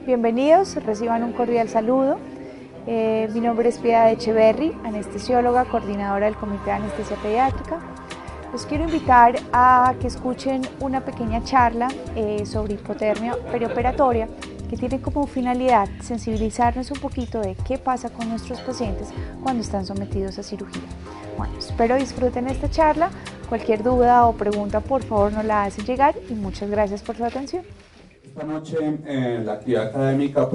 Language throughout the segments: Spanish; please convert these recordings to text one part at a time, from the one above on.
Bienvenidos, reciban un cordial saludo. Mi nombre es Piedad Echeverry, anestesióloga, coordinadora del Comité de Anestesia Pediátrica. Los quiero invitar a que escuchen una pequeña charla sobre hipotermia perioperatoria que tiene como finalidad sensibilizarnos un poquito de qué pasa con nuestros pacientes cuando están sometidos a cirugía. Bueno, espero disfruten esta charla. Cualquier duda o pregunta, por favor, nos la hacen llegar y muchas gracias por su atención. Esta noche en la actividad académica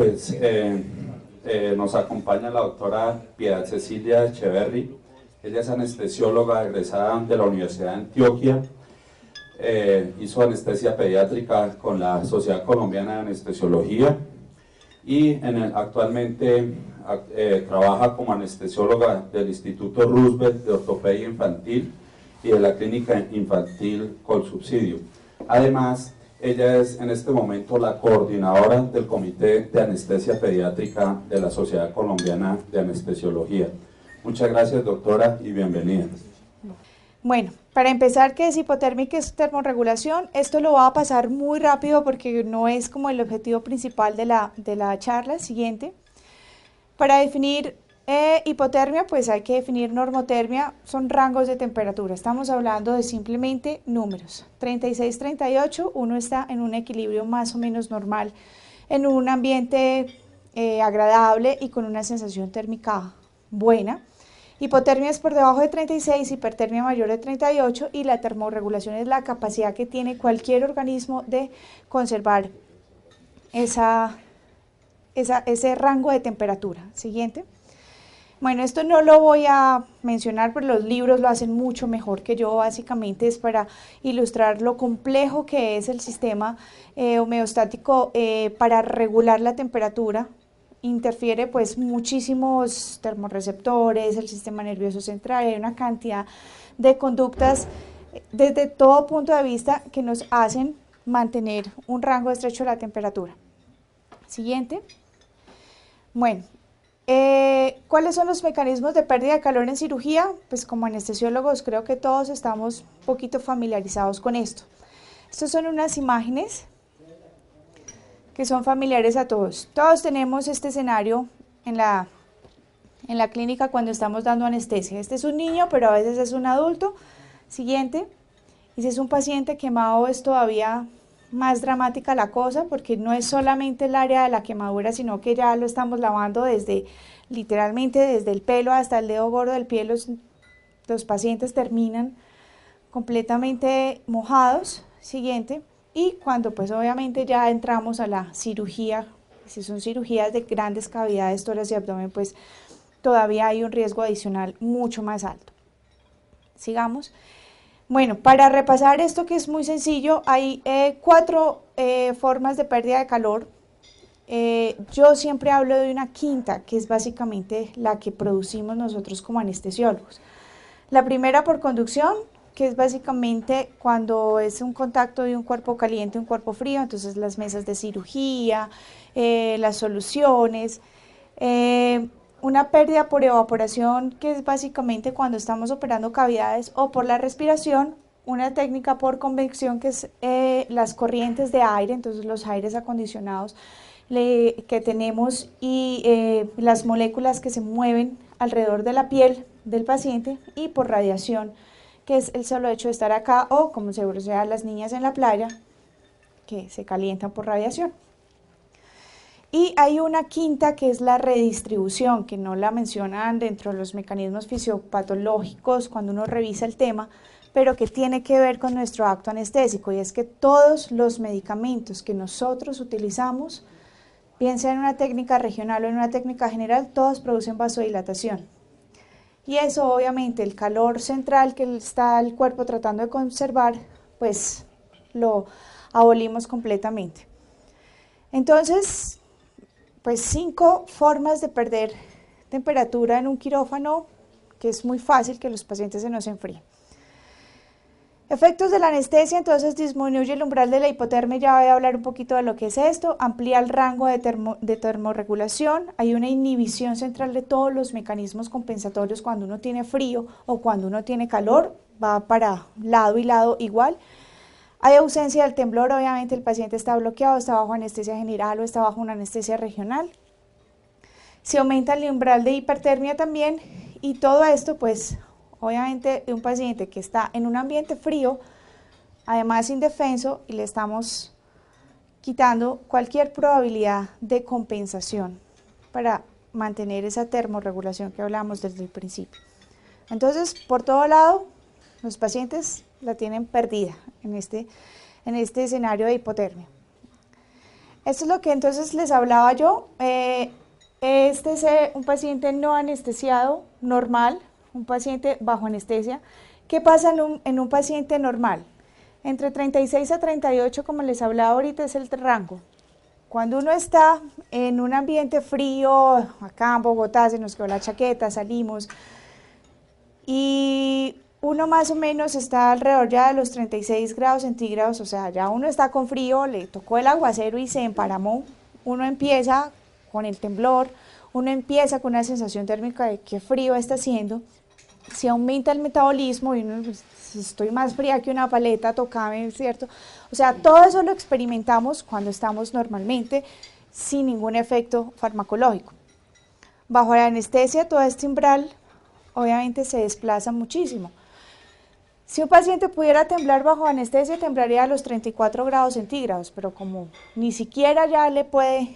nos acompaña la doctora Piedad Cecilia Echeverry. Ella es anestesióloga egresada de la Universidad de Antioquia. Hizo anestesia pediátrica con la Sociedad Colombiana de Anestesiología y actualmente trabaja como anestesióloga del Instituto Roosevelt de Ortopedia Infantil y de la Clínica Infantil Colsubsidio. Además, ella es en este momento la coordinadora del Comité de Anestesia Pediátrica de la Sociedad Colombiana de Anestesiología. Muchas gracias, doctora, y bienvenida. Bueno, para empezar, ¿qué es hipotermia y qué es termorregulación? Esto lo va a pasar muy rápido porque no es como el objetivo principal de la charla siguiente. Para definir hipotermia, pues hay que definir normotermia, son rangos de temperatura. Estamos hablando de simplemente números. 36, 38, uno está en un equilibrio más o menos normal, en un ambiente agradable y con una sensación térmica buena. Hipotermia es por debajo de 36, hipertermia mayor de 38 y la termorregulación es la capacidad que tiene cualquier organismo de conservar ese rango de temperatura. Siguiente. Bueno, esto no lo voy a mencionar, pero los libros lo hacen mucho mejor que yo. Básicamente es para ilustrar lo complejo que es el sistema homeostático para regular la temperatura. Interfiere pues muchísimos termorreceptores, el sistema nervioso central, hay una cantidad de conductas desde todo punto de vista que nos hacen mantener un rango estrecho de la temperatura. Siguiente. Bueno. ¿Cuáles son los mecanismos de pérdida de calor en cirugía? Pues como anestesiólogos creo que todos estamos un poquito familiarizados con esto. Estas son unas imágenes que son familiares a todos. Todos tenemos este escenario en la clínica cuando estamos dando anestesia. Este es un niño, pero a veces es un adulto. Siguiente. Y si es un paciente quemado es todavía más dramática la cosa porque no es solamente el área de la quemadura, sino que ya lo estamos lavando literalmente desde el pelo hasta el dedo gordo del pie. Los pacientes terminan completamente mojados. Siguiente. Y cuando pues obviamente ya entramos a la cirugía, si son cirugías de grandes cavidades, tórax y abdomen, pues todavía hay un riesgo adicional mucho más alto. Sigamos. Bueno, para repasar esto que es muy sencillo, hay 4 formas de pérdida de calor. Yo siempre hablo de una quinta, que es básicamente la que producimos nosotros como anestesiólogos. La primera por conducción, que es básicamente cuando es un contacto de un cuerpo caliente, un cuerpo frío, entonces las mesas de cirugía, las soluciones. Una pérdida por evaporación, que es básicamente cuando estamos operando cavidades, o por la respiración, una técnica por convección, que es las corrientes de aire, entonces los aires acondicionados que tenemos y las moléculas que se mueven alrededor de la piel del paciente, y por radiación, que es el solo hecho de estar acá, o como se broncean las niñas en la playa, que se calientan por radiación. Y hay una quinta que es la redistribución, que no la mencionan dentro de los mecanismos fisiopatológicos cuando uno revisa el tema, pero que tiene que ver con nuestro acto anestésico, y es que todos los medicamentos que nosotros utilizamos, bien sea en una técnica regional o en una técnica general, todos producen vasodilatación. Y eso obviamente el calor central que está el cuerpo tratando de conservar, pues lo abolimos completamente. Entonces, pues 5 formas de perder temperatura en un quirófano, que es muy fácil que los pacientes se nos enfríen. Efectos de la anestesia, entonces disminuye el umbral de la hipotermia, ya voy a hablar un poquito de lo que es esto, amplía el rango de termorregulación, hay una inhibición central de todos los mecanismos compensatorios cuando uno tiene frío o cuando uno tiene calor, va para lado y lado igual. Hay ausencia del temblor, obviamente el paciente está bloqueado, está bajo anestesia general o está bajo una anestesia regional. Se aumenta el umbral de hipertermia también y todo esto pues obviamente un paciente que está en un ambiente frío, además indefenso, y le estamos quitando cualquier probabilidad de compensación para mantener esa termorregulación que hablamos desde el principio. Entonces, por todo lado, los pacientes la tienen perdida en este escenario de hipotermia. Esto es lo que entonces les hablaba yo. Este es un paciente no anestesiado, normal, un paciente bajo anestesia. ¿Qué pasa en un paciente normal? Entre 36 a 38, como les hablaba ahorita, es el rango. Cuando uno está en un ambiente frío, acá en Bogotá se nos quedó la chaqueta, salimos, y uno más o menos está alrededor ya de los 36 grados centígrados, o sea, ya uno está con frío, le tocó el aguacero y se emparamó, uno empieza con el temblor, uno empieza con una sensación térmica de qué frío está haciendo, si aumenta el metabolismo y uno, pues, estoy más fría que una paleta, tocame, ¿cierto? O sea, todo eso lo experimentamos cuando estamos normalmente sin ningún efecto farmacológico. Bajo la anestesia, todo este umbral obviamente se desplaza muchísimo. Si un paciente pudiera temblar bajo anestesia, temblaría a los 34 grados centígrados, pero como ni siquiera ya le puede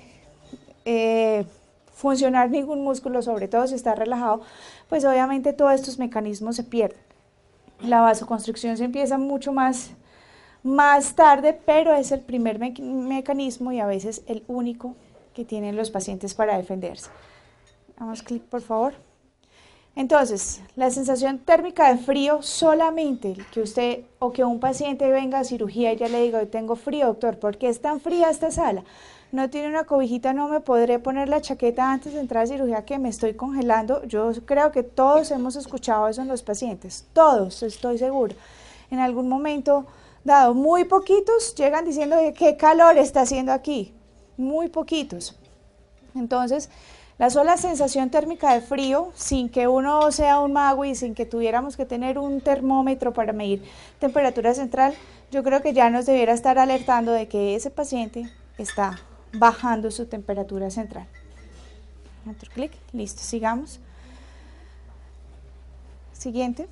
funcionar ningún músculo, sobre todo si está relajado, pues obviamente todos estos mecanismos se pierden. La vasoconstricción se empieza mucho más tarde, pero es el primer mecanismo y a veces el único que tienen los pacientes para defenderse. Damos clic, por favor. Entonces, la sensación térmica de frío, solamente que usted o que un paciente venga a cirugía y ya le diga, hoy tengo frío, doctor, ¿por qué es tan fría esta sala? No tiene una cobijita, no me podré poner la chaqueta antes de entrar a cirugía que me estoy congelando. Yo creo que todos hemos escuchado eso en los pacientes, todos, estoy seguro. En algún momento dado, muy poquitos llegan diciendo, ¿qué calor está haciendo aquí? Muy poquitos. Entonces, la sola sensación térmica de frío, sin que uno sea un mago y sin que tuviéramos que tener un termómetro para medir temperatura central, yo creo que ya nos debiera estar alertando de que ese paciente está bajando su temperatura central. Otro clic, listo, sigamos. Siguiente.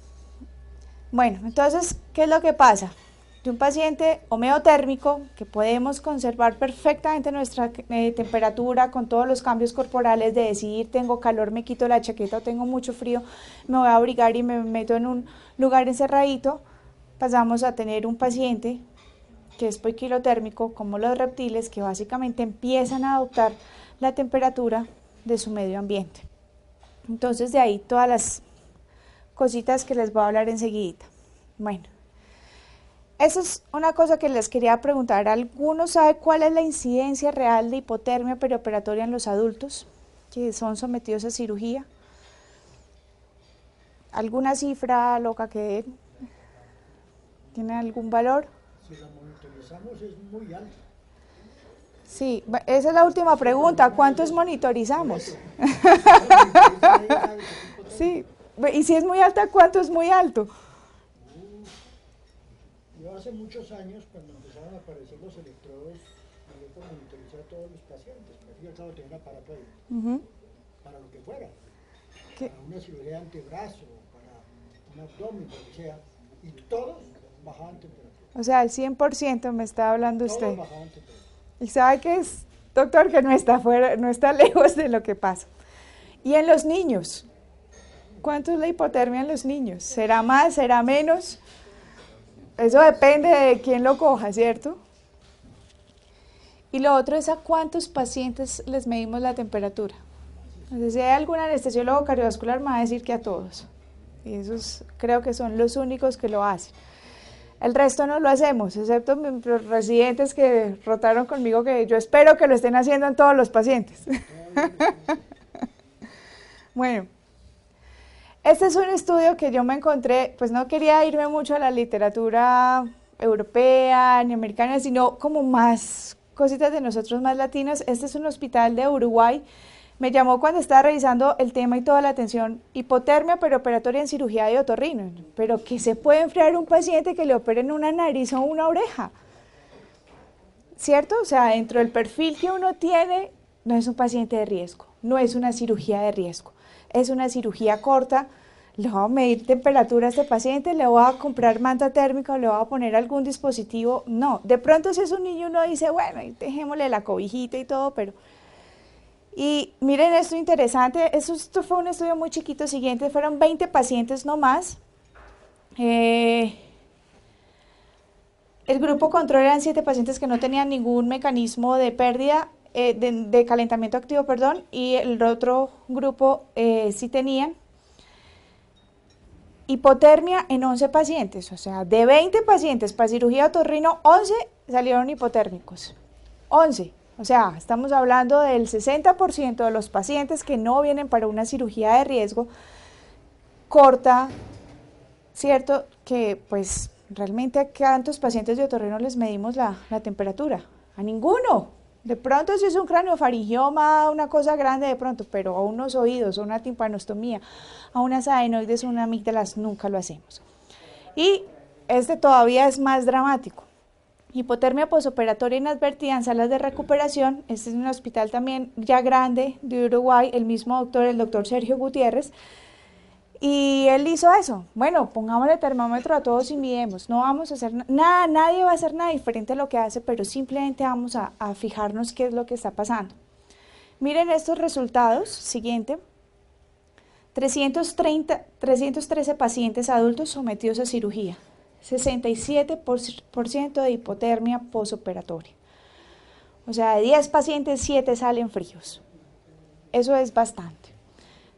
Bueno, entonces, ¿qué es lo que pasa? De un paciente homeotérmico, que podemos conservar perfectamente nuestra temperatura con todos los cambios corporales de decidir tengo calor, me quito la chaqueta o tengo mucho frío, me voy a abrigar y me meto en un lugar encerradito, pasamos a tener un paciente que es poiquilotérmico, como los reptiles, que básicamente empiezan a adoptar la temperatura de su medio ambiente. Entonces de ahí todas las cositas que les voy a hablar enseguida. Bueno. Esa es una cosa que les quería preguntar. ¿Alguno sabe cuál es la incidencia real de hipotermia perioperatoria en los adultos que son sometidos a cirugía? ¿Alguna cifra loca que tiene algún valor? Si la monitorizamos es muy alta. Sí, esa es la última pregunta. ¿Cuántos monitorizamos? Sí, y si es muy alta, ¿cuánto es muy alto? Yo hace muchos años, cuando empezaron a aparecer los electrodos, yo por monitorizar a todos los pacientes, pero yo claro, tenía un aparato ahí, para lo que fuera, para una cirugía de antebrazo, para un abdomen, lo que sea, y todos bajaban temperatura. O sea, al 100% me está hablando todos usted. Bajaban temperatura. Y sabe que es, doctor, que no está fuera, no está lejos de lo que pasa. Y en los niños, ¿cuánto es la hipotermia en los niños? ¿Será más, será menos? Eso depende de quién lo coja, ¿cierto? Y lo otro es a cuántos pacientes les medimos la temperatura. Entonces, si hay algún anestesiólogo cardiovascular, me va a decir que a todos. Y esos creo que son los únicos que lo hacen. El resto no lo hacemos, excepto mis residentes que rotaron conmigo, que yo espero que lo estén haciendo en todos los pacientes. Bueno, Este es un estudio que yo me encontré, pues no quería irme mucho a la literatura europea ni americana, sino como más cositas de nosotros más latinos. Este es un hospital de Uruguay. Me llamó cuando estaba revisando el tema y toda la atención, hipotermia preoperatoria en cirugía de otorrino. Pero ¿qué se puede enfriar un paciente que le operen una nariz o una oreja? ¿Cierto? O sea, dentro del perfil que uno tiene, no es un paciente de riesgo, no es una cirugía de riesgo, es una cirugía corta. Le voy a medir temperatura a este paciente, le voy a comprar manta térmica o le voy a poner algún dispositivo. No, de pronto si es un niño uno dice, bueno, dejémosle la cobijita y todo, pero... Y miren esto interesante, esto fue un estudio muy chiquito, siguiente, fueron 20 pacientes no más. El grupo control eran 7 pacientes que no tenían ningún mecanismo de pérdida, de calentamiento activo, perdón, y el otro grupo sí tenían. Hipotermia en 11 pacientes, o sea, de 20 pacientes para cirugía de otorrino, 11 salieron hipotérmicos, 11. O sea, estamos hablando del 60% de los pacientes que no vienen para una cirugía de riesgo corta, ¿cierto? Que pues realmente a cuántos pacientes de otorrino les medimos la temperatura, a ninguno. De pronto si es un craniofaringioma, una cosa grande de pronto, pero a unos oídos, a una timpanostomía, a unas adenoides, una amígdalas, nunca lo hacemos. Y este todavía es más dramático. Hipotermia posoperatoria inadvertida en salas de recuperación. Este es un hospital también ya grande de Uruguay, el mismo doctor, el doctor Sergio Gutiérrez. Y él hizo eso. Bueno, pongámosle termómetro a todos y midemos. No vamos a hacer nada, nadie va a hacer nada diferente a lo que hace, pero simplemente vamos a fijarnos qué es lo que está pasando. Miren estos resultados. Siguiente. 313 pacientes adultos sometidos a cirugía. 67% de hipotermia posoperatoria. O sea, de 10 pacientes, 7 salen fríos. Eso es bastante.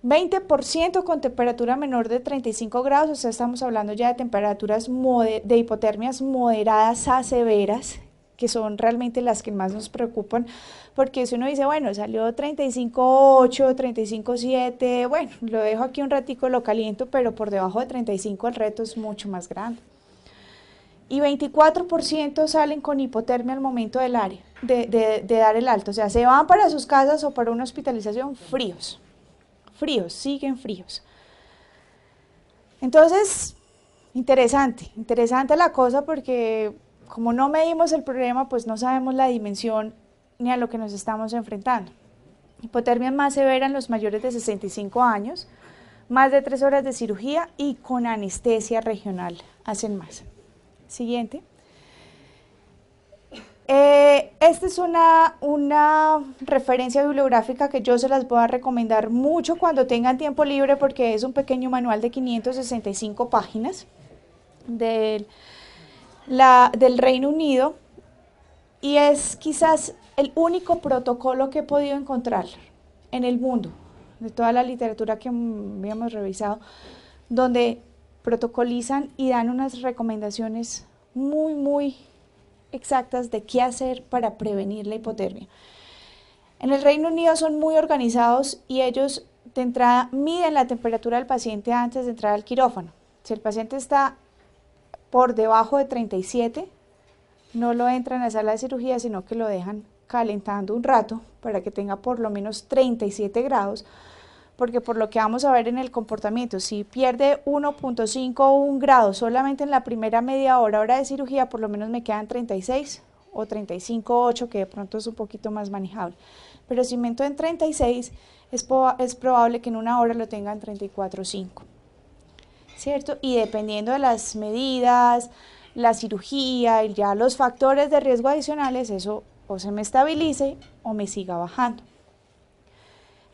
20% con temperatura menor de 35 grados, o sea, estamos hablando ya de temperaturas de hipotermias moderadas a severas, que son realmente las que más nos preocupan, porque si uno dice, bueno, salió 35.8, 35.7, bueno, lo dejo aquí un ratico, lo caliento, pero por debajo de 35 el reto es mucho más grande. Y 24% salen con hipotermia al momento del de dar el alto, o sea, se van para sus casas o para una hospitalización fríos, siguen fríos. Entonces, interesante la cosa, porque como no medimos el problema, pues no sabemos la dimensión ni a lo que nos estamos enfrentando. Hipotermia más severa en los mayores de 65 años, más de 3 horas de cirugía y con anestesia regional, hacen más. Siguiente. Esta es una referencia bibliográfica que yo se las voy a recomendar mucho cuando tengan tiempo libre, porque es un pequeño manual de 565 páginas del Reino Unido, y es quizás el único protocolo que he podido encontrar en el mundo, de toda la literatura que habíamos revisado, donde protocolizan y dan unas recomendaciones muy exactas de qué hacer para prevenir la hipotermia. En el Reino Unido son muy organizados y ellos de entrada miden la temperatura del paciente antes de entrar al quirófano. Si el paciente está por debajo de 37, no lo entran a la sala de cirugía, sino que lo dejan calentando un rato para que tenga por lo menos 37 grados, porque por lo que vamos a ver en el comportamiento, si pierde 1.5 o 1 grado solamente en la primera media hora de cirugía, por lo menos me quedan 36 o 35.8, que de pronto es un poquito más manejable. Pero si meto en 36, es probable que en una hora lo tengan 34.5, ¿cierto? Y dependiendo de las medidas, la cirugía y ya los factores de riesgo adicionales, eso o se me estabilice o me siga bajando.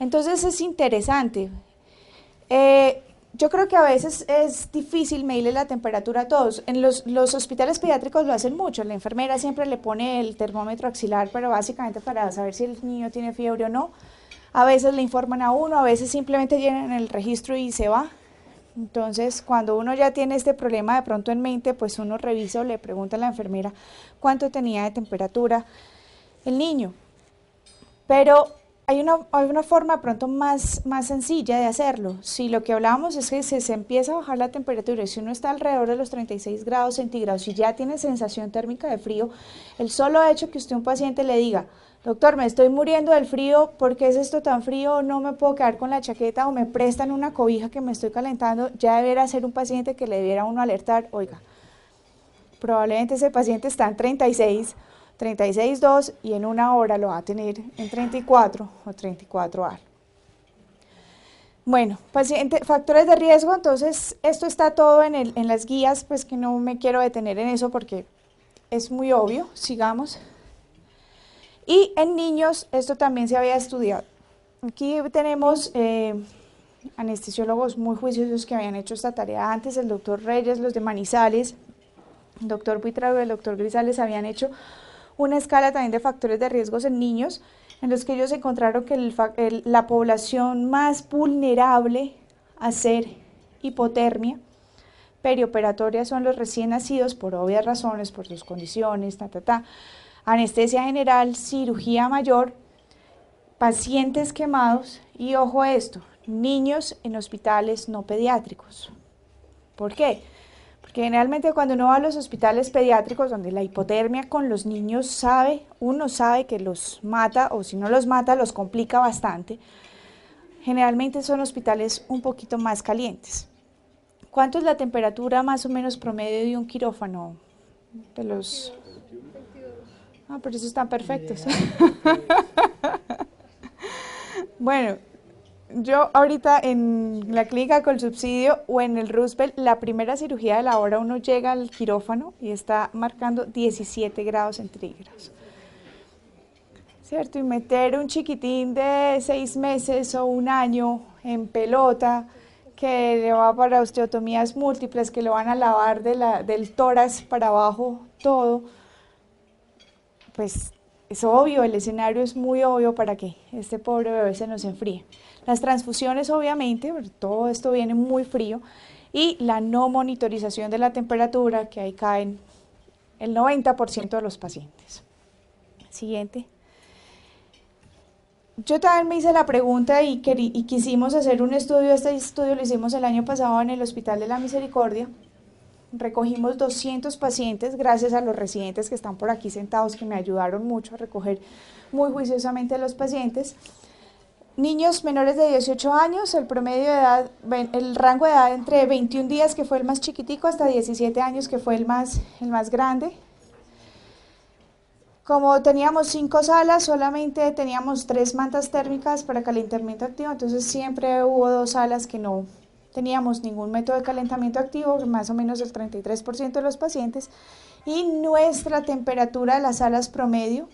Entonces es interesante. Yo creo que a veces es difícil medirle la temperatura a todos. En los hospitales pediátricos lo hacen mucho. La enfermera siempre le pone el termómetro axilar, pero básicamente para saber si el niño tiene fiebre o no. A veces le informan a uno, a veces simplemente llenan el registro y se va. Entonces, cuando uno ya tiene este problema de pronto en mente, pues uno revisa o le pregunta a la enfermera cuánto tenía de temperatura el niño. Pero hay una forma de pronto más sencilla de hacerlo. Si lo que hablábamos es que se empieza a bajar la temperatura, y si uno está alrededor de los 36 grados centígrados y ya tiene sensación térmica de frío, el solo hecho que usted a un paciente le diga, doctor, me estoy muriendo del frío, ¿por qué es esto tan frío? No me puedo quedar con la chaqueta o me prestan una cobija que me estoy calentando, ya debería ser un paciente que le debiera uno alertar, oiga, probablemente ese paciente está en 36,2 y en una hora lo va a tener en 34 o 34 A. Bueno, factores de riesgo, entonces esto está todo en las guías, pues que no me quiero detener en eso porque es muy obvio, sigamos. Y en niños esto también se había estudiado. Aquí tenemos anestesiólogos muy juiciosos que habían hecho esta tarea antes, el doctor Reyes, los de Manizales, el doctor Buitrago y el doctor Grisales habían hecho una escala también de factores de riesgos en niños, en los que ellos encontraron que la población más vulnerable a ser hipotermia perioperatoria son los recién nacidos, por obvias razones, por sus condiciones, anestesia general, cirugía mayor, pacientes quemados y, ojo a esto, niños en hospitales no pediátricos. ¿Por qué? Porque generalmente cuando uno va a los hospitales pediátricos donde la hipotermia con los niños uno sabe que los mata, o si no los mata los complica bastante, generalmente son hospitales un poquito más calientes. ¿Cuánto es la temperatura más o menos promedio de un quirófano? De los... Ah, pero esos están perfectos. Bueno, yo ahorita en la clínica con subsidio o en el Roosevelt, la primera cirugía de la hora uno llega al quirófano y está marcando 17 grados centígrados. ¿Cierto? Y meter un chiquitín de 6 meses o un año en pelota, que le va para osteotomías múltiples, que lo van a lavar del tórax para abajo todo, pues es obvio, el escenario es muy obvio para que este pobre bebé se nos enfríe. Las transfusiones, obviamente, todo esto viene muy frío, y la no monitorización de la temperatura, que ahí caen el 90% de los pacientes. Siguiente. Yo también me hice la pregunta y quisimos hacer un estudio. Este estudio lo hicimos el año pasado en el Hospital de la Misericordia. Recogimos 200 pacientes, gracias a los residentes que están por aquí sentados, que me ayudaron mucho a recoger muy juiciosamente a los pacientes. Niños menores de 18 años, el promedio de edad, el rango de edad entre 21 días, que fue el más chiquitico, hasta 17 años, que fue el más grande. Como teníamos 5 salas, solamente teníamos 3 mantas térmicas para calentamiento activo, entonces siempre hubo 2 salas que no teníamos ningún método de calentamiento activo, más o menos el 33% de los pacientes, y nuestra temperatura de las salas promedio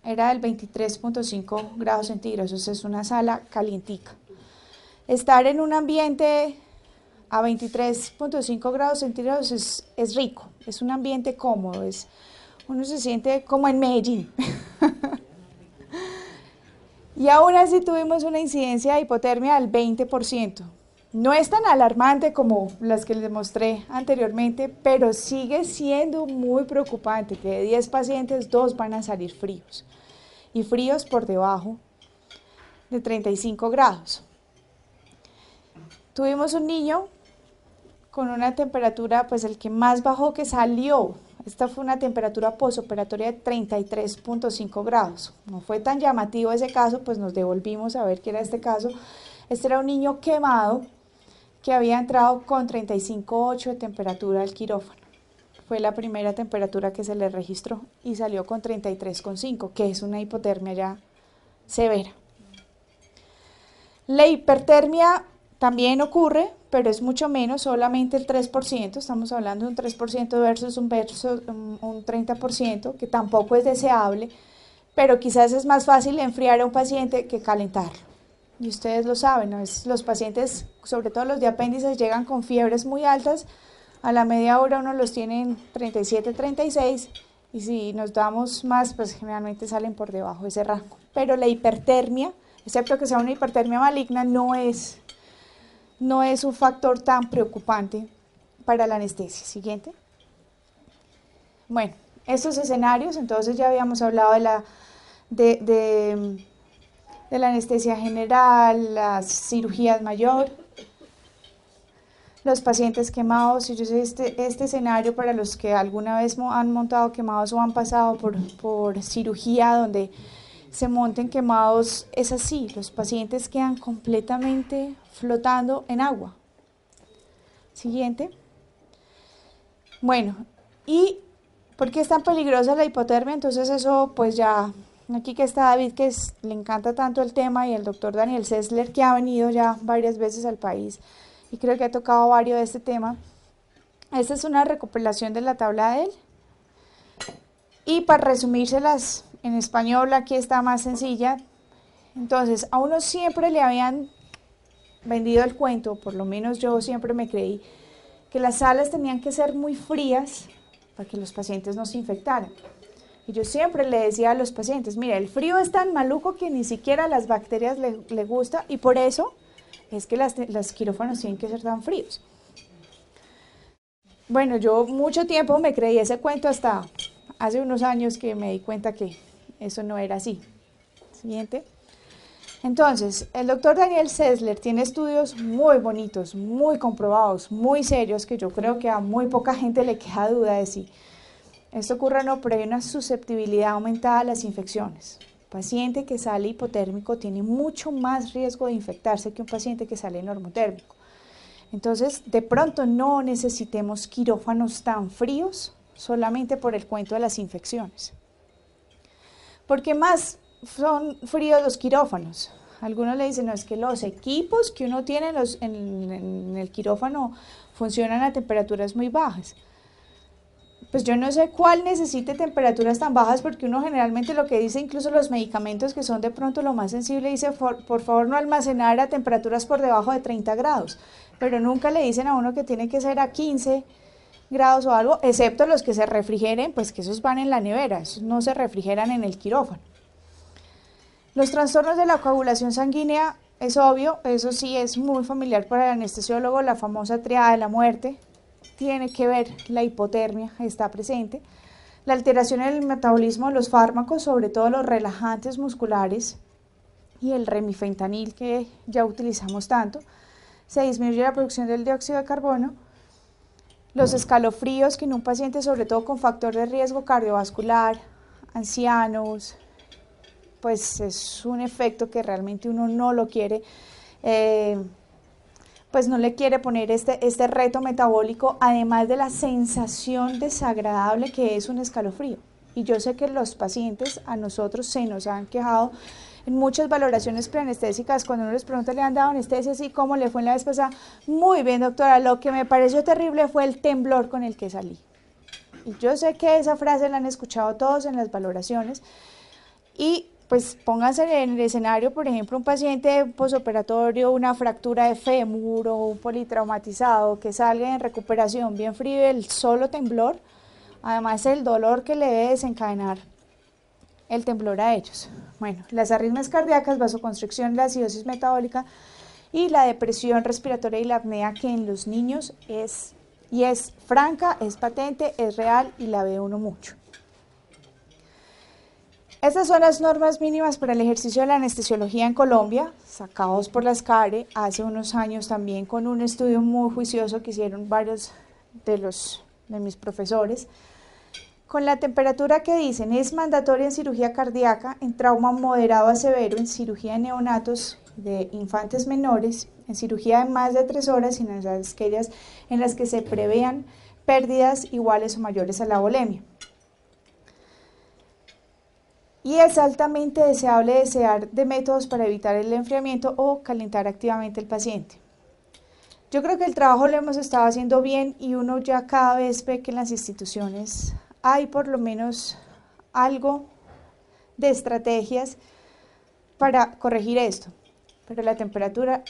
era del 23,5 grados centígrados, eso es una sala calientica. Estar en un ambiente a 23,5 grados centígrados es rico, es un ambiente cómodo, uno se siente como en Medellín. Y aún así tuvimos una incidencia de hipotermia del 20%. No es tan alarmante como las que les mostré anteriormente, pero sigue siendo muy preocupante que de 10 pacientes, 2 van a salir fríos. Y fríos por debajo de 35 grados. Tuvimos un niño con una temperatura, pues el que más bajó que salió, esta fue una temperatura posoperatoria de 33,5 grados. No fue tan llamativo ese caso, pues nos devolvimos a ver qué era este caso. Este era un niño quemado que había entrado con 35,8 de temperatura al quirófano. Fue la primera temperatura que se le registró y salió con 33,5, que es una hipotermia ya severa. La hipertermia también ocurre, pero es mucho menos, solamente el 3%, estamos hablando de un 3% versus un 30%, que tampoco es deseable, pero quizás es más fácil enfriar a un paciente que calentarlo. Y ustedes lo saben, ¿no? Los pacientes, sobre todo los de apéndices, llegan con fiebres muy altas, a la media hora uno los tiene en 37, 36, y si nos damos más, pues generalmente salen por debajo de ese rango. Pero la hipertermia, excepto que sea una hipertermia maligna, no es un factor tan preocupante para la anestesia. Siguiente. Bueno, estos escenarios, entonces ya habíamos hablado de de la anestesia general, las cirugías mayor, los pacientes quemados. Y yo sé este escenario para los que alguna vez han montado quemados o han pasado por cirugía donde se monten quemados, es así, los pacientes quedan completamente flotando en agua. Siguiente. Bueno, ¿y por qué es tan peligrosa la hipotermia? Entonces eso pues ya, aquí que está David, que le encanta tanto el tema, y el doctor Daniel Sessler, que ha venido ya varias veces al país y creo que ha tocado varios de este tema. Esta es una recopilación de la tabla de él. Y para resumírselas en español, aquí está más sencilla. Entonces, a uno siempre le habían vendido el cuento, por lo menos yo siempre me creí, que las salas tenían que ser muy frías para que los pacientes no se infectaran. Y yo siempre le decía a los pacientes, mira, el frío es tan maluco que ni siquiera a las bacterias le gusta, y por eso es que los quirófanos tienen que ser tan fríos. Bueno, yo mucho tiempo me creí ese cuento hasta hace unos años que me di cuenta que eso no era así. Siguiente. Entonces, el doctor Daniel Sessler tiene estudios muy bonitos, muy comprobados, muy serios, que yo creo que a muy poca gente le queda duda de si esto ocurre o no, pero hay una susceptibilidad aumentada a las infecciones. Un paciente que sale hipotérmico tiene mucho más riesgo de infectarse que un paciente que sale normotérmico. Entonces, de pronto no necesitemos quirófanos tan fríos solamente por el cuento de las infecciones. ¿Por qué más son fríos los quirófanos? Algunos le dicen, no, es que los equipos que uno tiene en el quirófano funcionan a temperaturas muy bajas. Pues yo no sé cuál necesite temperaturas tan bajas, porque uno generalmente lo que dice, incluso los medicamentos que son de pronto lo más sensible, dice por favor no almacenar a temperaturas por debajo de 30 grados, pero nunca le dicen a uno que tiene que ser a 15 grados o algo, excepto los que se refrigeren, pues que esos van en la nevera, esos no se refrigeran en el quirófano. Los trastornos de la coagulación sanguínea, es obvio, eso sí es muy familiar para el anestesiólogo, la famosa triada de la muerte. Tiene que ver, la hipotermia está presente, la alteración en el metabolismo de los fármacos, sobre todo los relajantes musculares y el remifentanil, que ya utilizamos tanto. Se disminuye la producción del dióxido de carbono, los escalofríos, que en un paciente sobre todo con factor de riesgo cardiovascular, ancianos, pues es un efecto que realmente uno no lo quiere, pues no le quiere poner este reto metabólico, además de la sensación desagradable que es un escalofrío. Y yo sé que los pacientes, a nosotros se nos han quejado en muchas valoraciones preanestésicas, cuando uno les pregunta, ¿le han dado anestesia? ¿Sí? ¿Cómo le fue en la vez pasada? Muy bien, doctora, lo que me pareció terrible fue el temblor con el que salí. Y yo sé que esa frase la han escuchado todos en las valoraciones, y pues pónganse en el escenario, por ejemplo, un paciente posoperatorio, una fractura de fémur o un politraumatizado que salga en recuperación bien frío, el solo temblor, además el dolor que le debe desencadenar el temblor a ellos. Bueno, las arritmias cardíacas, vasoconstricción, la acidosis metabólica y la depresión respiratoria y la apnea, que en los niños es franca, es patente, es real y la ve uno mucho. Estas son las normas mínimas para el ejercicio de la anestesiología en Colombia, sacados por la SCARE hace unos años también, con un estudio muy juicioso que hicieron varios de mis profesores, con la temperatura que dicen es mandatoria en cirugía cardíaca, en trauma moderado a severo, en cirugía de neonatos, de infantes menores, en cirugía de más de 3 horas y en aquellas en las que se prevean pérdidas iguales o mayores a la volemia. Y es altamente deseable desear de métodos para evitar el enfriamiento o calentar activamente el paciente. Yo creo que el trabajo lo hemos estado haciendo bien, y uno ya cada vez ve que en las instituciones hay por lo menos algo de estrategias para corregir esto, pero la temperatura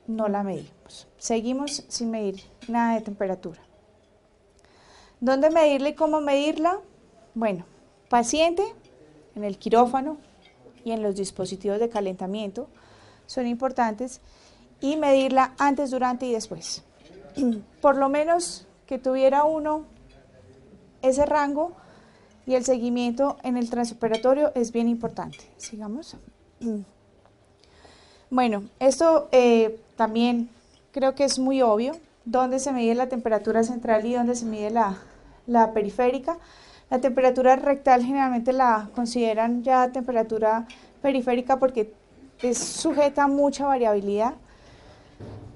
no la medimos. Seguimos sin medir nada de temperatura. ¿Dónde medirla y cómo medirla? Bueno, paciente en el quirófano y en los dispositivos de calentamiento son importantes, y medirla antes, durante y después. Por lo menos que tuviera uno ese rango, y el seguimiento en el transoperatorio es bien importante. Sigamos. Bueno, esto también creo que es muy obvio, dónde se mide la temperatura central y dónde se mide la periférica. La temperatura rectal generalmente la consideran ya temperatura periférica porque es sujeta a mucha variabilidad,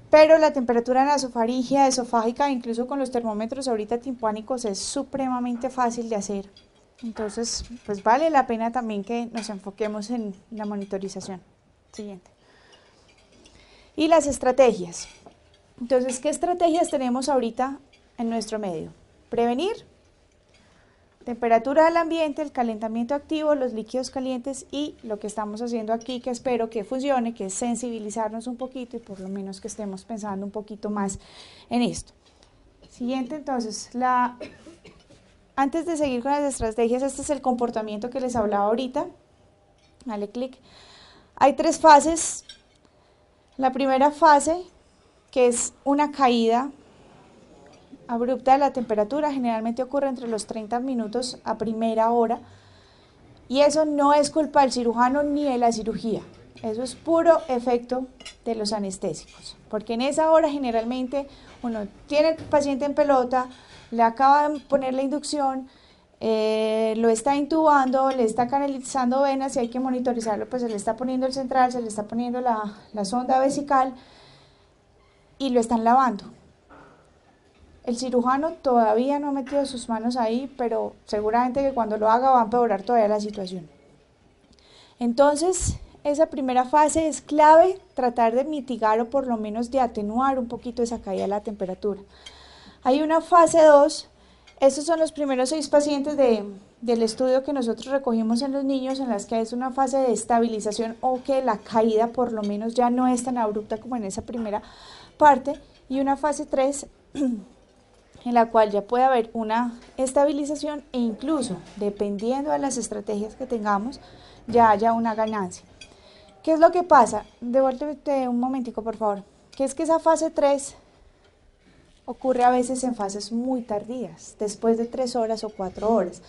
pero la temperatura nasofaríngea, esofágica, incluso con los termómetros ahorita timpánicos, es supremamente fácil de hacer. Entonces, pues vale la pena también que nos enfoquemos en la monitorización. Siguiente. Y las estrategias. Entonces, ¿qué estrategias tenemos ahorita en nuestro medio? Prevenir, temperatura del ambiente, el calentamiento activo, los líquidos calientes y lo que estamos haciendo aquí, que espero que funcione, que es sensibilizarnos un poquito y por lo menos que estemos pensando un poquito más en esto. Siguiente, entonces, antes de seguir con las estrategias, este es el comportamiento que les hablaba ahorita. Dale clic. Hay 3 fases. La primera fase, que es una caída abrupta de la temperatura, generalmente ocurre entre los 30 minutos a primera hora, y eso no es culpa del cirujano ni de la cirugía, eso es puro efecto de los anestésicos, porque en esa hora generalmente uno tiene el paciente en pelota, le acaba de poner la inducción, lo está intubando, le está canalizando venas y hay que monitorizarlo, pues se le está poniendo el central, se le está poniendo la sonda vesical y lo están lavando. El cirujano todavía no ha metido sus manos ahí, pero seguramente que cuando lo haga va a empeorar todavía la situación. Entonces, esa primera fase es clave, tratar de mitigar o por lo menos de atenuar un poquito esa caída de la temperatura. Hay una fase 2, estos son los primeros 6 pacientes del estudio que nosotros recogimos en los niños, en las que es una fase de estabilización o que la caída por lo menos ya no es tan abrupta como en esa primera parte, y una fase 3 en la cual ya puede haber una estabilización e incluso, dependiendo de las estrategias que tengamos, ya haya una ganancia. ¿Qué es lo que pasa? Devuélvete un momentico, por favor. Que es que esa fase 3 ocurre a veces en fases muy tardías, después de 3 horas o 4 horas.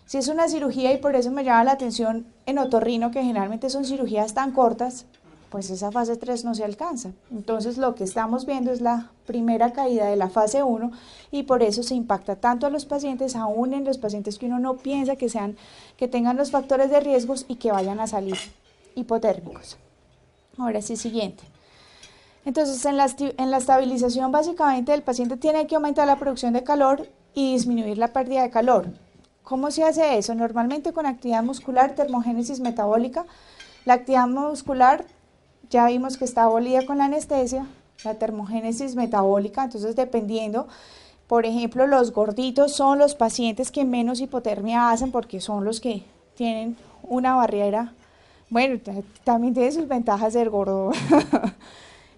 Si es una cirugía, y por eso me llama la atención en otorrino, que generalmente son cirugías tan cortas, pues esa fase 3 no se alcanza. Entonces lo que estamos viendo es la primera caída de la fase 1 y por eso se impacta tanto a los pacientes, aún en los pacientes que uno no piensa que tengan los factores de riesgos y que vayan a salir hipotérmicos. Ahora sí, siguiente. Entonces en la estabilización básicamente el paciente tiene que aumentar la producción de calor y disminuir la pérdida de calor. ¿Cómo se hace eso? Normalmente con actividad muscular, termogénesis metabólica. La actividad muscular ya vimos que está abolida con la anestesia, la termogénesis metabólica, entonces dependiendo, por ejemplo, los gorditos son los pacientes que menos hipotermia hacen porque son los que tienen una barrera, bueno, también tiene sus ventajas ser gordo.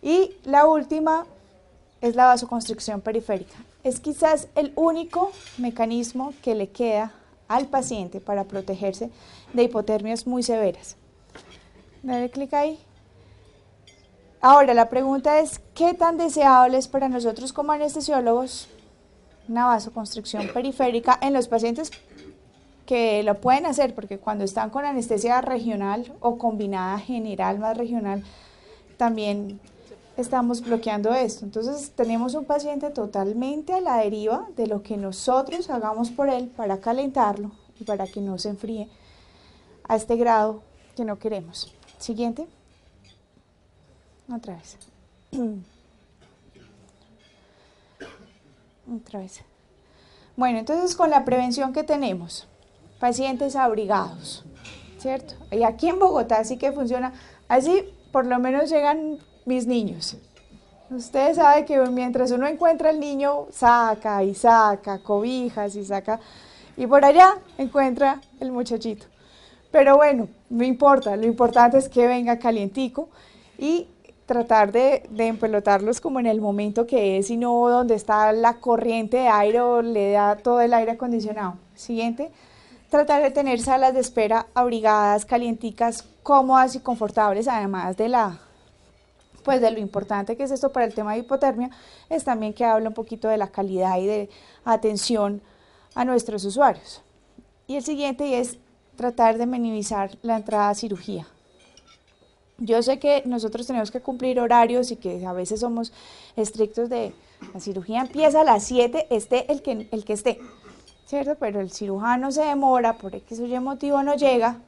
Y la última es la vasoconstricción periférica. Es quizás el único mecanismo que le queda al paciente para protegerse de hipotermias muy severas. Dale clic ahí. Ahora, la pregunta es, ¿qué tan deseable es para nosotros como anestesiólogos una vasoconstricción periférica en los pacientes que lo pueden hacer? Porque cuando están con anestesia regional o combinada general más regional, también estamos bloqueando esto. Entonces, tenemos un paciente totalmente a la deriva de lo que nosotros hagamos por él para calentarlo y para que no se enfríe a este grado que no queremos. Siguiente. Otra vez. Otra vez. Bueno, entonces con la prevención que tenemos, pacientes abrigados, ¿cierto? Y aquí en Bogotá sí que funciona, así por lo menos llegan mis niños. Ustedes saben que mientras uno encuentra al niño, saca y saca cobijas y saca, y por allá encuentra el muchachito. Pero bueno, no importa, lo importante es que venga calientico y tratar de empelotarlos como en el momento que es y no donde está la corriente de aire o le da todo el aire acondicionado. Siguiente, tratar de tener salas de espera abrigadas, calienticas, cómodas y confortables, además de de lo importante que es esto para el tema de hipotermia, es también que habla un poquito de la calidad y de atención a nuestros usuarios. Y el siguiente es tratar de minimizar la entrada a cirugía. Yo sé que nosotros tenemos que cumplir horarios y que a veces somos estrictos de la cirugía empieza a las 7, esté el que esté, ¿cierto? Pero el cirujano se demora, por X o Y motivo no llega,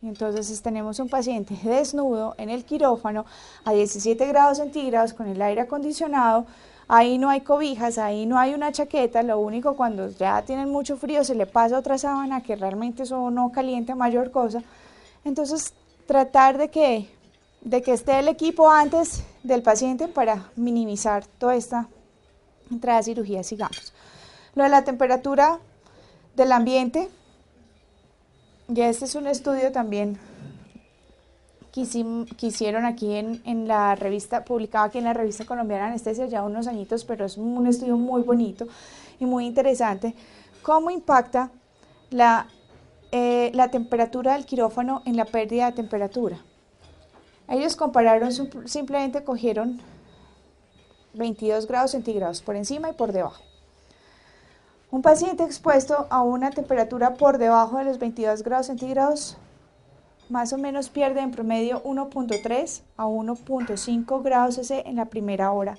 y entonces tenemos un paciente desnudo en el quirófano a 17 grados centígrados con el aire acondicionado, ahí no hay cobijas, ahí no hay una chaqueta, lo único cuando ya tienen mucho frío se le pasa otra sábana que realmente eso no calienta mayor cosa. Entonces tratar de que esté el equipo antes del paciente para minimizar toda esta entrada a cirugía, sigamos. Lo de la temperatura del ambiente, ya este es un estudio también que hicieron aquí en la revista, publicado aquí en la revista Colombiana de Anestesia ya unos añitos, pero es un estudio muy bonito y muy interesante, cómo impacta la temperatura del quirófano en la pérdida de temperatura. Ellos compararon, simplemente cogieron 22 grados centígrados por encima y por debajo. Un paciente expuesto a una temperatura por debajo de los 22 grados centígrados más o menos pierde en promedio 1.3 a 1.5 grados C en la primera hora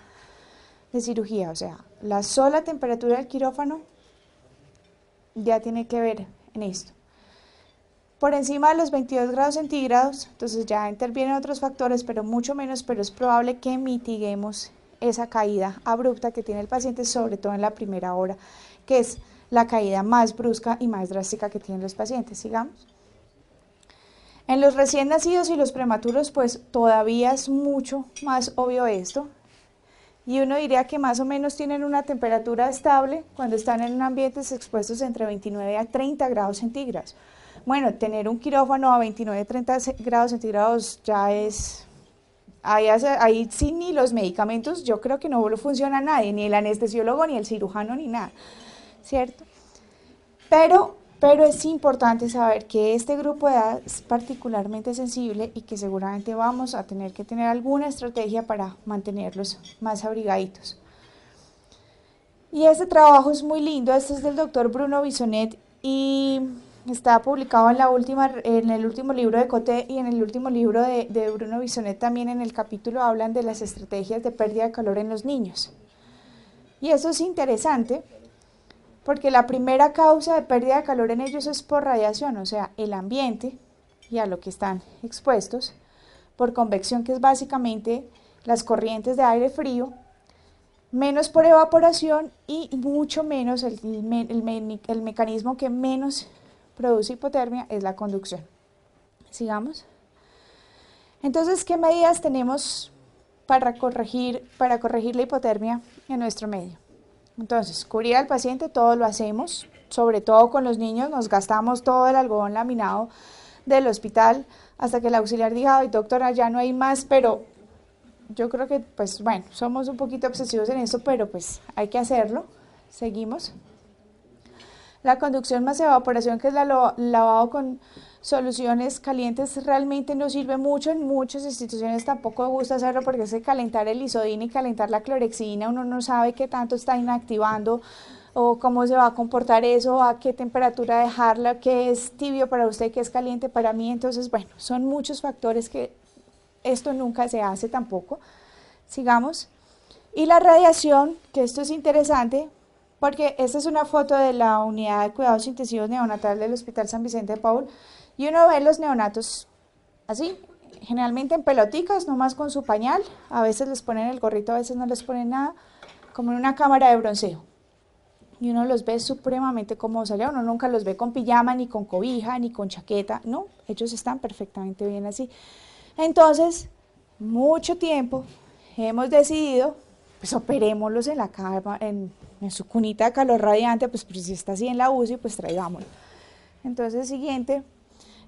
de cirugía. O sea, la sola temperatura del quirófano ya tiene que ver en esto. Por encima de los 22 grados centígrados, entonces ya intervienen otros factores, pero mucho menos, pero es probable que mitiguemos esa caída abrupta que tiene el paciente, sobre todo en la primera hora, que es la caída más brusca y más drástica que tienen los pacientes. Sigamos. En los recién nacidos y los prematuros, pues todavía es mucho más obvio esto. Y uno diría que más o menos tienen una temperatura estable cuando están en ambientes expuestos entre 29 a 30 grados centígrados. Bueno, tener un quirófano a 29, 30 grados centígrados ya es, ahí sí ni los medicamentos, yo creo que no lo funciona nadie, ni el anestesiólogo, ni el cirujano, ni nada, ¿cierto? Pero es importante saber que este grupo de edad es particularmente sensible y que seguramente vamos a tener que tener alguna estrategia para mantenerlos más abrigaditos. Y este trabajo es muy lindo, este es del doctor Bruno Bisonet y está publicado en el último libro de Coté y en el último libro de Bruno Bisonet también. En el capítulo hablan de las estrategias de pérdida de calor en los niños. Y eso es interesante porque la primera causa de pérdida de calor en ellos es por radiación, o sea, el ambiente y a lo que están expuestos, por convección, que es básicamente las corrientes de aire frío, menos por evaporación y mucho menos el mecanismo que menos produce hipotermia es la conducción. Sigamos. Entonces, ¿qué medidas tenemos para corregir la hipotermia en nuestro medio? Entonces, cubrir al paciente, todo lo hacemos, sobre todo con los niños, nos gastamos todo el algodón laminado del hospital hasta que el auxiliar diga, ay doctora, ya no hay más, pero yo creo que, pues bueno, somos un poquito obsesivos en eso, pero pues hay que hacerlo. Seguimos. La conducción más evaporación, que es el lavado con soluciones calientes, realmente no sirve mucho. En muchas instituciones tampoco gusta hacerlo porque es que calentar el isodina y calentar la clorexidina, uno no sabe qué tanto está inactivando o cómo se va a comportar eso, a qué temperatura dejarla, qué es tibio para usted, qué es caliente para mí. Entonces, bueno, son muchos factores que esto nunca se hace tampoco. Sigamos. Y la radiación, que esto es interesante, porque esta es una foto de la unidad de cuidados intensivos neonatal del Hospital San Vicente de Paúl, y uno ve los neonatos así, generalmente en peloticas, nomás con su pañal, a veces les ponen el gorrito, a veces no les ponen nada, como en una cámara de bronceo. Y uno los ve supremamente cómodos allá, uno nunca los ve con pijama, ni con cobija, ni con chaqueta, no, ellos están perfectamente bien así. Entonces, mucho tiempo hemos decidido, pues operémoslos en la cama, en su cunita de calor radiante, pues si está así en la UCI, pues traigámoslo. Entonces, siguiente,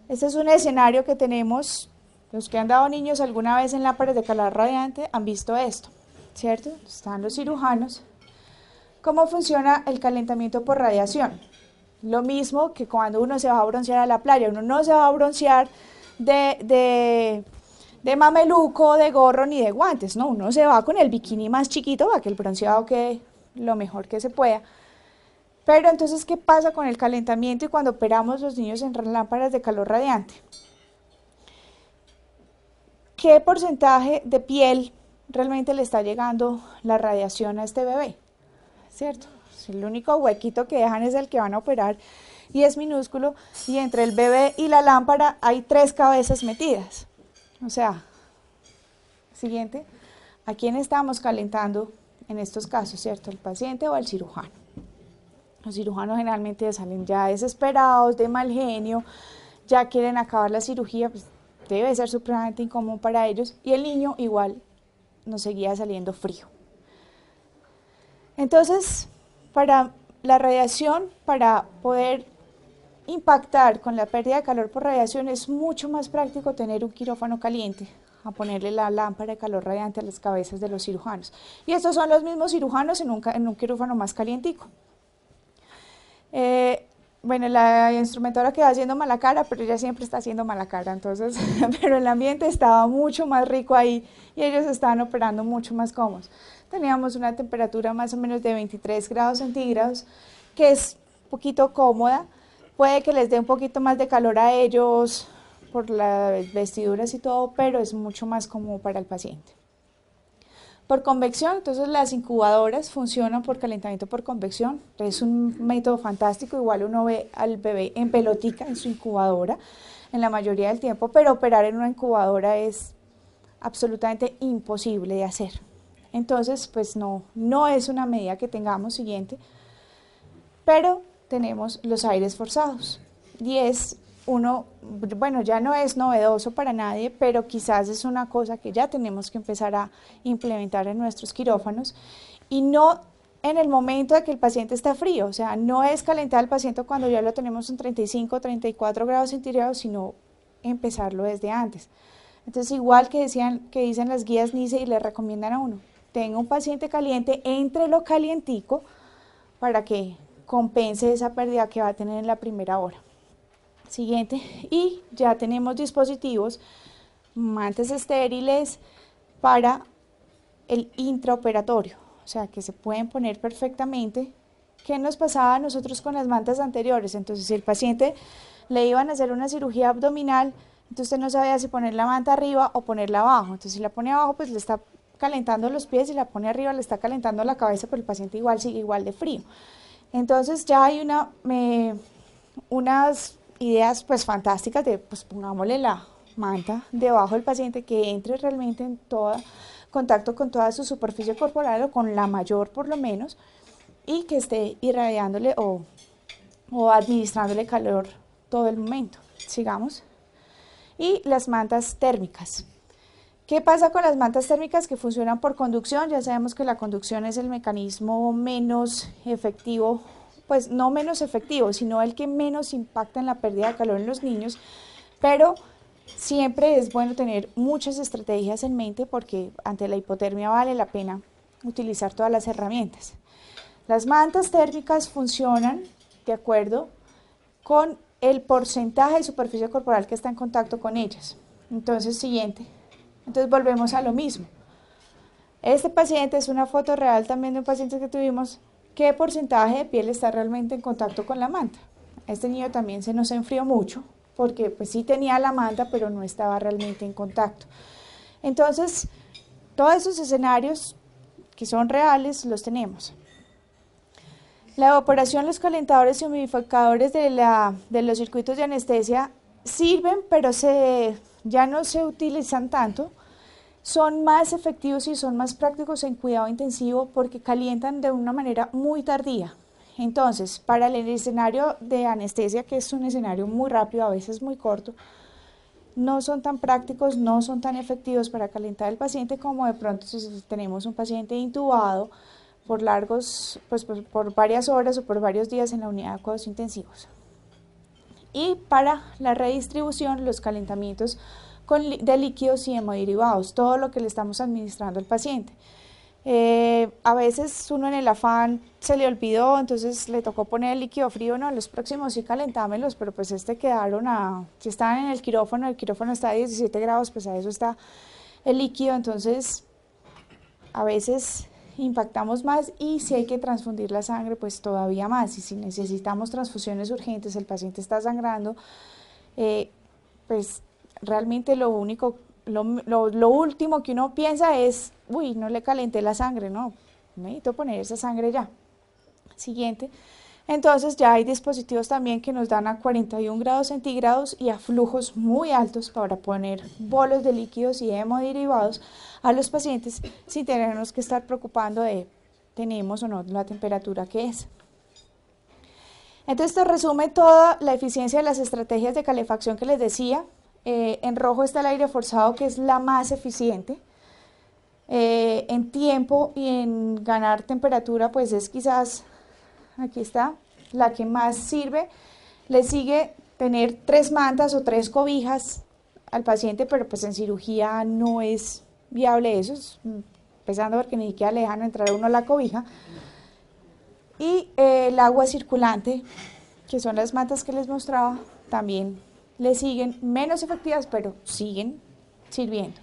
este es un escenario que tenemos, los que han dado niños alguna vez en lámparas de calor radiante han visto esto, ¿cierto? Están los cirujanos. ¿Cómo funciona el calentamiento por radiación? Lo mismo que cuando uno se va a broncear a la playa, uno no se va a broncear de mameluco, de gorro ni de guantes, no, uno se va con el bikini más chiquito para que el bronceado quede lo mejor que se pueda. Pero entonces, ¿qué pasa con el calentamiento y cuando operamos los niños en lámparas de calor radiante? ¿Qué porcentaje de piel realmente le está llegando la radiación a este bebé? ¿Cierto? El único huequito que dejan es el que van a operar y es minúsculo, y entre el bebé y la lámpara hay 3 cabezas metidas. O sea, siguiente, ¿a quién estamos calentando en estos casos, cierto? ¿El paciente o el cirujano? Los cirujanos generalmente salen ya desesperados, de mal genio, ya quieren acabar la cirugía, pues debe ser supremamente incómodo para ellos, y el niño igual nos seguía saliendo frío. Entonces, para la radiación, para poder impactar con la pérdida de calor por radiación, es mucho más práctico tener un quirófano caliente, a ponerle la lámpara de calor radiante a las cabezas de los cirujanos. Y estos son los mismos cirujanos en un quirófano más calientico. Bueno, la instrumentora quedó haciendo mala cara, pero ella siempre está haciendo mala cara, entonces, pero el ambiente estaba mucho más rico ahí y ellos estaban operando mucho más cómodos. Teníamos una temperatura más o menos de 23 grados centígrados, que es un poquito cómoda, puede que les dé un poquito más de calor a ellos por las vestiduras y todo, pero es mucho más cómodo para el paciente. Por convección, entonces las incubadoras funcionan por calentamiento por convección, es un método fantástico, igual uno ve al bebé en pelotica en su incubadora en la mayoría del tiempo, pero operar en una incubadora es absolutamente imposible de hacer. Entonces, pues no es una medida que tengamos siguiente, pero tenemos los aires forzados y es bueno, ya no es novedoso para nadie, pero quizás es una cosa que ya tenemos que empezar a implementar en nuestros quirófanos y no en el momento de que el paciente está frío, o sea, no es calentar al paciente cuando ya lo tenemos en 35, 34 grados centígrados, sino empezarlo desde antes. Entonces, igual que dicen las guías NICE y le recomiendan a uno, tenga un paciente caliente, entre lo calientico para que compense esa pérdida que va a tener en la primera hora. Siguiente, y ya tenemos dispositivos, mantas estériles para el intraoperatorio, o sea que se pueden poner perfectamente. ¿Qué nos pasaba a nosotros con las mantas anteriores? Entonces, si el paciente le iban a hacer una cirugía abdominal, entonces usted no sabía si poner la manta arriba o ponerla abajo. Entonces, si la pone abajo, pues le está calentando los pies, y la pone arriba, le está calentando la cabeza, pero el paciente igual sigue igual de frío. Entonces, ya hay unas ideas pues fantásticas de, pues pongámosle la manta debajo del paciente que entre realmente en todo contacto con toda su superficie corporal, o con la mayor por lo menos, y que esté irradiándole o administrándole calor todo el momento. Sigamos. Y las mantas térmicas. ¿Qué pasa con las mantas térmicas que funcionan por conducción? Ya sabemos que la conducción es el mecanismo menos efectivo, pues no menos efectivo, sino el que menos impacta en la pérdida de calor en los niños, pero siempre es bueno tener muchas estrategias en mente, porque ante la hipotermia vale la pena utilizar todas las herramientas. Las mantas térmicas funcionan de acuerdo con el porcentaje de superficie corporal que está en contacto con ellas. Entonces, siguiente. Entonces volvemos a lo mismo. Este paciente es una foto real también de un paciente que tuvimos. ¿Qué porcentaje de piel está realmente en contacto con la manta? Este niño también se nos enfrió mucho, porque pues sí tenía la manta, pero no estaba realmente en contacto. Entonces, todos esos escenarios que son reales los tenemos. La evaporación, los calentadores y humidificadores de los circuitos de anestesia sirven, pero ya no se utilizan tanto. Son más efectivos y son más prácticos en cuidado intensivo porque calientan de una manera muy tardía. Entonces, para el escenario de anestesia, que es un escenario muy rápido, a veces muy corto, no son tan prácticos, no son tan efectivos para calentar al paciente como de pronto si tenemos un paciente intubado por por varias horas o por varios días en la unidad de cuidados intensivos. Y para la redistribución, los calentamientos de líquidos y hemoderivados, todo lo que le estamos administrando al paciente. A veces uno en el afán se le olvidó, entonces le tocó poner el líquido frío, no, los próximos sí calentámelos, pero pues si estaban en el quirófano está a 17 grados, pues a eso está el líquido, entonces a veces impactamos más, y si hay que transfundir la sangre, pues todavía más, y si necesitamos transfusiones urgentes, el paciente está sangrando, pues realmente lo único lo último que uno piensa es, uy, no le calenté la sangre, no, necesito poner esa sangre ya. Siguiente. Entonces ya hay dispositivos también que nos dan a 41 grados centígrados y a flujos muy altos para poner bolos de líquidos y hemoderivados a los pacientes sin tenernos que estar preocupando de tenemos o no la temperatura que es. Entonces esto resume toda la eficiencia de las estrategias de calefacción que les decía. En rojo está el aire forzado, que es la más eficiente. En tiempo y en ganar temperatura, pues es quizás, aquí está, la que más sirve. Le sigue tener 3 mantas o 3 cobijas al paciente, pero pues en cirugía no es viable eso, empezando porque ni siquiera le dejan entrar a uno la cobija. Y el agua circulante, que son las mantas que les mostraba, también le siguen menos efectivas, pero siguen sirviendo.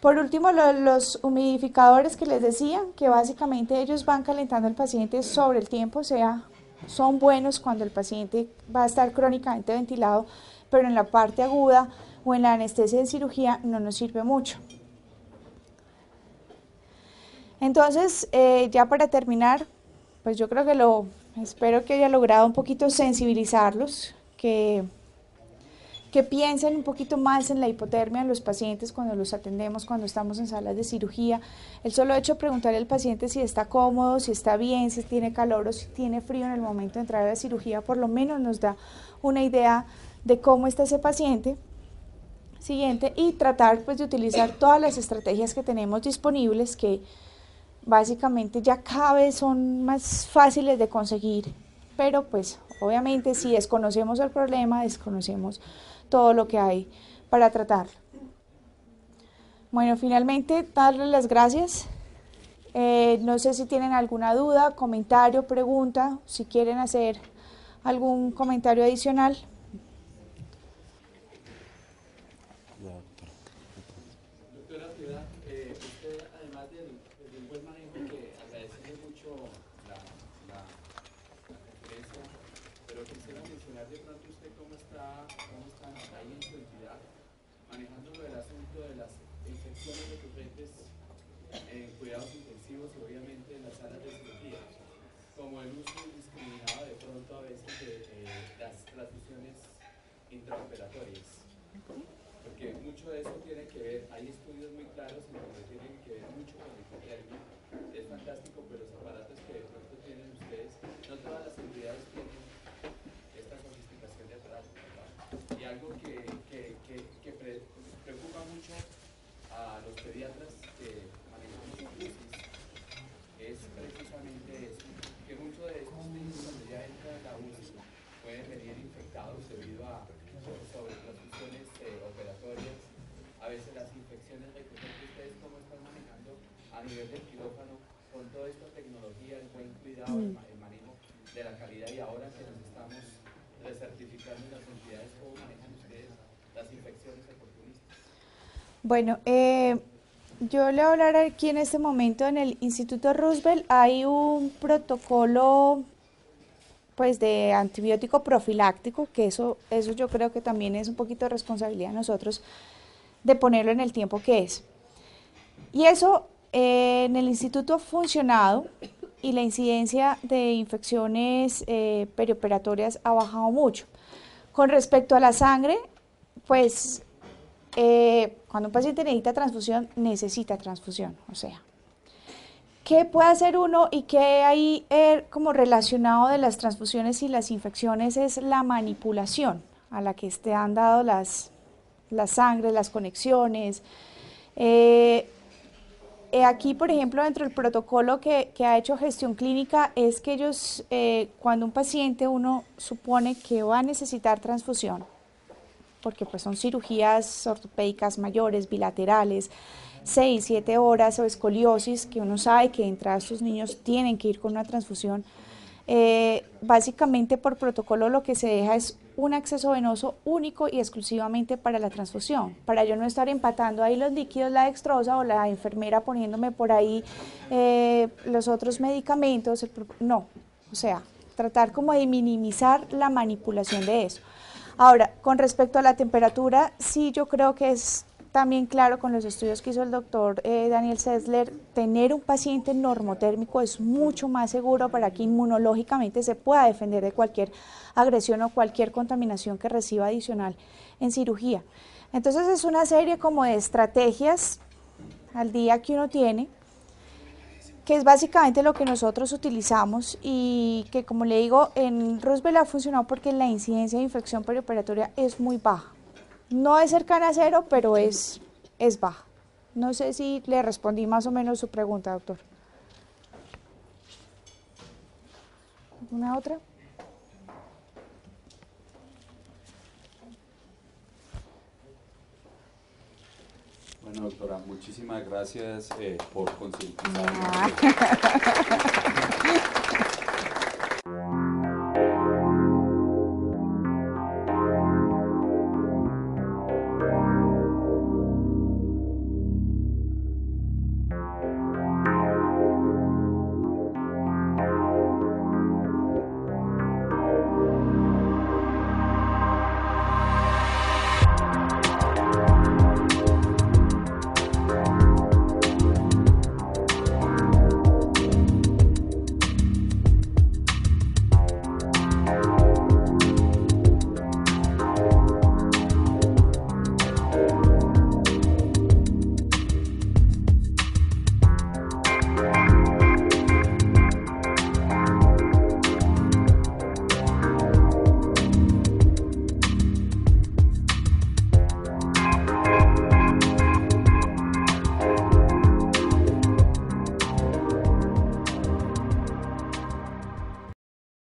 Por último, los humidificadores que les decía, que básicamente ellos van calentando al paciente sobre el tiempo, o sea, son buenos cuando el paciente va a estar crónicamente ventilado, pero en la parte aguda o en la anestesia de cirugía no nos sirve mucho. Entonces, ya para terminar, pues yo creo que espero que haya logrado un poquito sensibilizarlos, que piensen un poquito más en la hipotermia en los pacientes cuando los atendemos, cuando estamos en salas de cirugía. El solo hecho de preguntarle al paciente si está cómodo, si está bien, si tiene calor o si tiene frío en el momento de entrar a la cirugía, por lo menos nos da una idea de cómo está ese paciente. Siguiente, y tratar pues de utilizar todas las estrategias que tenemos disponibles, que básicamente ya cada vez son más fáciles de conseguir, pero pues obviamente si desconocemos el problema, desconocemos todo lo que hay para tratarlo. Bueno, finalmente darles las gracias. No sé si tienen alguna duda, comentario, pregunta, si quieren hacer algún comentario adicional. Doctora Piedad, usted además del buen manejo, que agradecerle mucho la conferencia, pero quisiera mencionar de pronto usted cómo están ahí en su entidad manejando el asunto de las infecciones recurrentes en cuidados intensivos y obviamente en las salas de cirugía, como el uso indiscriminado de pronto a veces de las transfusiones intraoperatorias. Porque mucho de eso tiene que ver, hay estudios muy claros en donde tienen que ver mucho con la hipotermia. Es fantástico, pero los aparatos que de pronto tienen ustedes, no todas las entidades tienen esta sofisticación de aparatos, ¿verdad? Y algo que preocupa mucho a los pediatras que manejamos crisis es precisamente eso, que muchos de estos niños cuando ya entran a la UCI pueden venir infectados debido a sobretransfusiones operatorias, a veces las infecciones recurrentes. ¿Ustedes cómo están manejando a nivel del quirófano con toda esta tecnología, el buen cuidado, el manejo de la calidad, y ahora que nos estamos recertificando en las entidades, cómo manejan ustedes las infecciones oportunistas? Bueno, yo le voy a hablar aquí en este momento. En el Instituto Roosevelt hay un protocolo pues de antibiótico profiláctico, que eso yo creo que también es un poquito de responsabilidad de nosotros de ponerlo en el tiempo que es. Y eso en el instituto ha funcionado y la incidencia de infecciones perioperatorias ha bajado mucho. Con respecto a la sangre, pues cuando un paciente necesita transfusión, o sea, ¿qué puede hacer uno y qué hay como relacionado de las transfusiones y las infecciones? Es la manipulación a la que te han dado las sangres, las conexiones. Aquí, por ejemplo, dentro del protocolo que ha hecho gestión clínica, es que ellos, cuando un paciente uno supone que va a necesitar transfusión, porque pues son cirugías ortopédicas mayores, bilaterales, 6, 7 horas, o escoliosis, que uno sabe que entre estos niños tienen que ir con una transfusión. Básicamente por protocolo lo que se deja es un acceso venoso único y exclusivamente para la transfusión, para yo no estar empatando ahí los líquidos, la dextrosa o la enfermera poniéndome por ahí los otros medicamentos, no, o sea, tratar como de minimizar la manipulación de eso. Ahora, con respecto a la temperatura, sí yo creo que es también claro con los estudios que hizo el doctor Daniel Sessler, tener un paciente normotérmico es mucho más seguro para que inmunológicamente se pueda defender de cualquier agresión o cualquier contaminación que reciba adicional en cirugía. Entonces es una serie como de estrategias al día que uno tiene, que es básicamente lo que nosotros utilizamos y que, como le digo, en Roosevelt ha funcionado porque la incidencia de infección perioperatoria es muy baja. No es cercana a cero, pero es baja. No sé si le respondí más o menos su pregunta, doctor. ¿Alguna otra? Bueno, doctora, muchísimas gracias por concientizarnos.